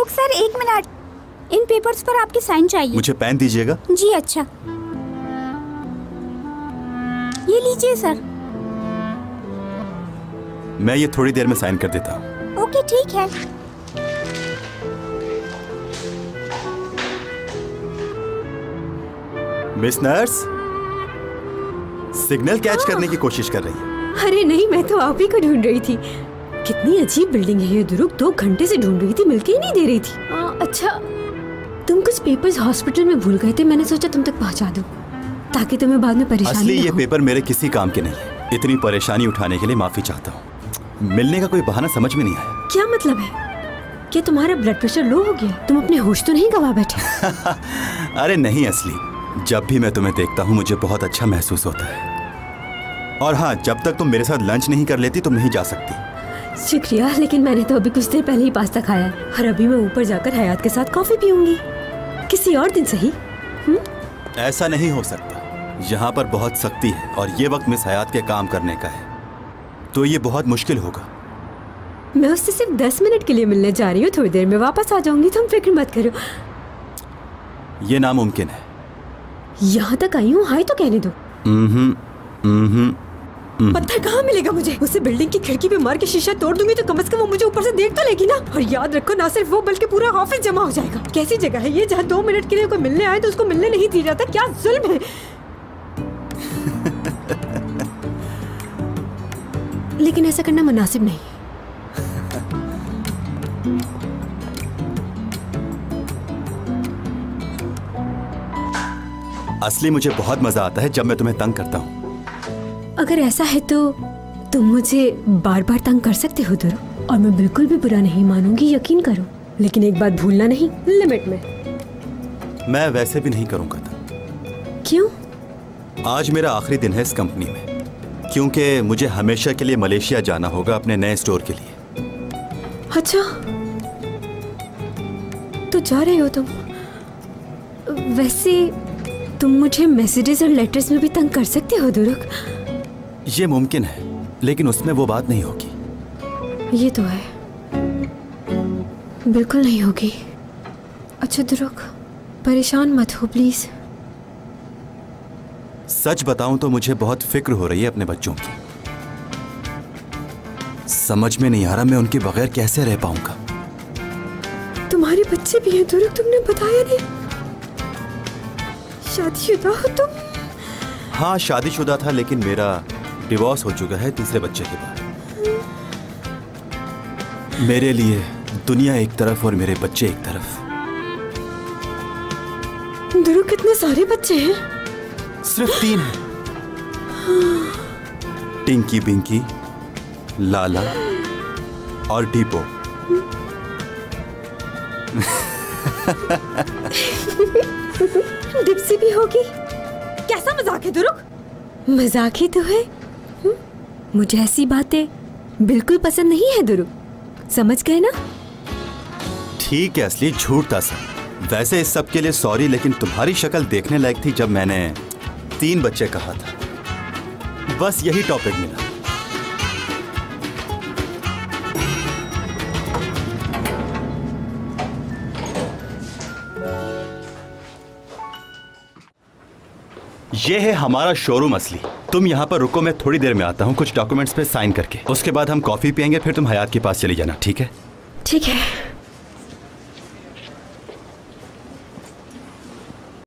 ध्रुव sir, 1 minute, इन papers पर आपकी sign चाहिए। मुझे पेन दीजिएगा। जी अच्छा, ये लीजिए सर। मैं ये थोड़ी देर में साइन कर देता हूँ। ओके ठीक है। मिस नर्स, सिग्नल कैच करने की कोशिश कर रही है। अरे नहीं, मैं तो आप ही को ढूंढ रही थी। कितनी अजीब बिल्डिंग है ये ध्रुव, 2 घंटे से ढूंढ रही थी, मिलके ही नहीं दे रही थी। अच्छा, तुम कुछ पेपर्स हॉस्पिटल में भूल गए थे, मैंने सोचा तुम तक पहुंचा दूं ताकि तुम्हें बाद में परेशानी असली ना ये हो। पेपर मेरे किसी काम के नहीं है। इतनी परेशानी उठाने के लिए माफी चाहता हूँ। मिलने का कोई बहाना समझ में नहीं आया। क्या मतलब है? क्या तुम्हारा ब्लड प्रेशर लो हो गया? तुम अपने होश तो नहीं गवा बैठे? अरे नहीं असली, जब भी मैं तुम्हें देखता हूँ मुझे बहुत अच्छा महसूस होता है। और हाँ, जब तक तुम मेरे साथ लंच नहीं कर लेती तुम नहीं जा सकती। शुक्रिया, लेकिन मैंने तो अभी कुछ देर पहले ही पास्ता खाया है और अभी मैं ऊपर जाकर हयात के साथ कॉफी पीऊंगी। किसी और दिन सही। ऐसा नहीं हो सकता, यहाँ पर बहुत सख्ती है और ये वक्त मिस हयात के काम करने का है, तो ये बहुत मुश्किल होगा। मैं उससे सिर्फ 10 मिनट के लिए मिलने जा रही हूँ, थोड़ी देर में वापस आ जाऊंगी, तुम फिक्र मत करो। ये नामुमकिन है। यहाँ तक आई हूँ, हाय तो कहने दो। पत्थर कहाँ मिलेगा मुझे? उसे बिल्डिंग की खिड़की पे मार के शीशा तोड़ दूंगी तो कम से कम वो मुझे ऊपर से देख तो लेगी ना। और याद रखो, ना सिर्फ वो बल्कि पूरा ऑफिस जमा हो जाएगा। कैसी जगह है ये जहाँ 2 मिनट के लिए कोई मिलने आए तो उसको मिलने नहीं दिया जाता? क्या जुल्म है। लेकिन ऐसा करना मुनासिब नहीं। असली मुझे बहुत मजा आता है जब मैं तुम्हें तंग करता हूँ। अगर ऐसा है तो तुम मुझे बार बार तंग कर सकते हो ध्रुव, और मैं बिल्कुल भी बुरा नहीं मानूंगी, यकीन करो। लेकिन एक बात भूलना नहीं, लिमिट में। मैं वैसे भी नहीं करूंगा तंग। क्यों? आज मेरा आखिरी दिन है इस कंपनी में, क्योंकि मुझे हमेशा के लिए मलेशिया जाना होगा अपने नए स्टोर के लिए। अच्छा, तो जा रहे हो तुम? वैसे तुम मुझे मैसेजेस और लेटर्स में भी तंग कर सकते हो ध्रुव। ये मुमकिन है, लेकिन उसमें वो बात नहीं होगी। ये तो है, बिल्कुल नहीं होगी। अच्छा ध्रुव, परेशान मत हो प्लीज। सच बताऊं तो मुझे बहुत फिक्र हो रही है अपने बच्चों की। समझ में नहीं आ रहा मैं उनके बगैर कैसे रह पाऊंगा। तुम्हारे बच्चे भी हैं ध्रुव, तुमने बताया नहीं। शादीशुदा हो तुम? हाँ, शादीशुदा था, लेकिन मेरा डिवोर्स हो चुका है 3रे बच्चे के बाद। मेरे लिए दुनिया एक तरफ और मेरे बच्चे एक तरफ। ध्रुव, कितने सारे बच्चे हैं? सिर्फ 3 हैं। टिंकी, बिंकी, लाला और डीपो। डिप्सी भी होगी? कैसा मजाक है ध्रुव? मजाक ही तो है। मुझे ऐसी बातें बिल्कुल पसंद नहीं है ध्रुव, समझ गए ना? ठीक है असली, झूठ था सब। वैसे इस सब के लिए सॉरी, लेकिन तुम्हारी शक्ल देखने लायक थी जब मैंने 3 बच्चे कहा था। बस यही टॉपिक मिला। ये है हमारा शोरूम असली। तुम यहाँ पर रुको, मैं थोड़ी देर में आता हूँ कुछ डॉक्यूमेंट्स पे साइन करके। उसके बाद हम कॉफी पियेंगे, फिर तुम हयात के पास चली जाना, ठीक है? ठीक है।